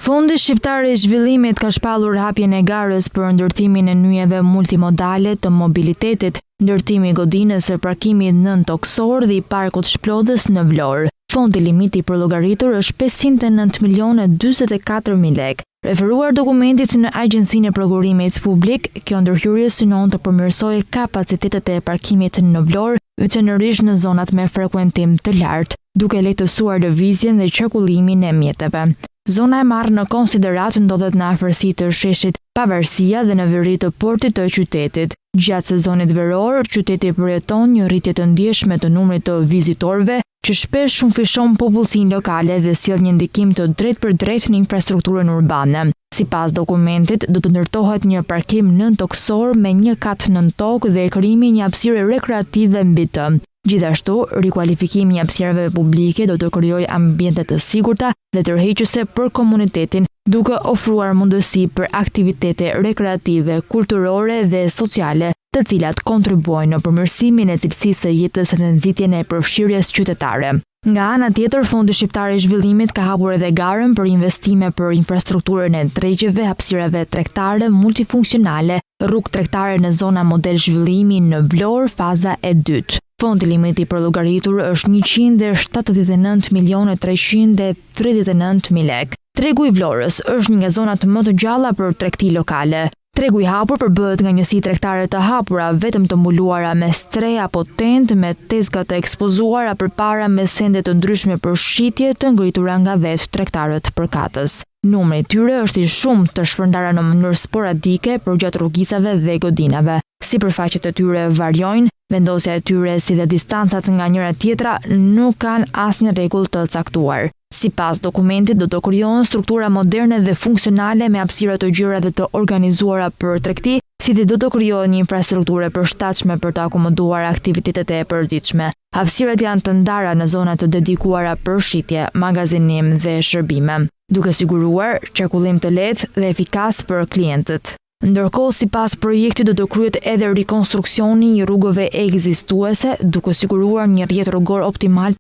Fondi Shqiptar i Zhvillimit ka shpallur hapjen e garës për ndërtimin e nyjeve multimodale të mobilitetit, ndërtimi i godinës së parkimit nën toksor dhe i parkut Shplodhës në Vlorë. Fondi limiti për llogaritur është 509.044.000 lekë. Referuar dokumentit në Agjencinë e Prokurimit Publik, kjo ndërhyrje synon të përmirësojë kapacitetet e parkimit në Vlorë, veçanërisht në zonat me frekuentim të lartë, duke lehtësuar lëvizjen dhe qarkullimin e mjeteve. Zona e marrë në konsiderat ndodhet në afërsi të sheshit Pavarësia dhe në veri të portit të qytetit. Gjatë sezonit veror, qyteti përjeton një rritje të ndjeshme të numrit të vizitorëve, që shpesh shumëfishon popullsinë lokale dhe sjell një ndikim të drejtpërdrejtë në infrastrukturën urbane. Sipas dokumentit, do të ndërtohet një parkim nën toksor me një kat nën tokë dhe krijimi një hapësire rekreative mbi të. Gjithashtu, rikualifikimi i hapësirave publike do të krijojë ambiente të sigurta dhe tërheqëse për komunitetin, duke ofruar mundësi për aktivitete rekreative, kulturore dhe sociale, të cilat kontribuojnë në përmirësimin e cilësisë së jetës dhe nxitjen e përfshirjes qytetare. Nga ana tjetër, Fondi Shqiptar i Zhvillimit ka hapur edhe garën për investime për infrastrukturën e tregjeve, hapësirave tregtare multifunksionale, rrugë tregtare në zona model zhvillimi në Vlorë, faza e dytë. Fondi limiti për llogaritur është 179.339.000 lekë. Tregu i Vlorës është një nga zonat më të gjalla për tregti lokale. Tregu i hapur përbëhet nga njësi tregtare të hapura, vetëm të mbuluara me stre apo tent, me tezga të ekspozuara përpara me sende të ndryshme për shitje të ngritura nga vetë tregtarët përkatës. Numri i tyre është i shumë të shpërndara në mënyrë sporadike përgjatë rrugisave dhe godinave. Sipërfaqet e tyre variojnë, vendosja e tyre si dhe distancat nga njëra tjetra nuk kanë asnjë rregull të caktuar. Sipas dokumentit, do të krijohen struktura moderne dhe funksionale me hapësira të gjera dhe të organizuara për tregti, si dhe do të krijohet një infrastrukturë e përshtatshme për të akomoduar aktivitetet e përditshme. Hapësirat janë të ndara në zona të dedikuara për shitje, magazinim dhe shërbime, duke siguruar qarkullim të lehtë dhe efikas për klientët. Ndërkohë, sipas projektit do të kryhet edhe rikonstruksioni i rrugëve ekzistuese, duke siguruar një rrjet rrugor optimal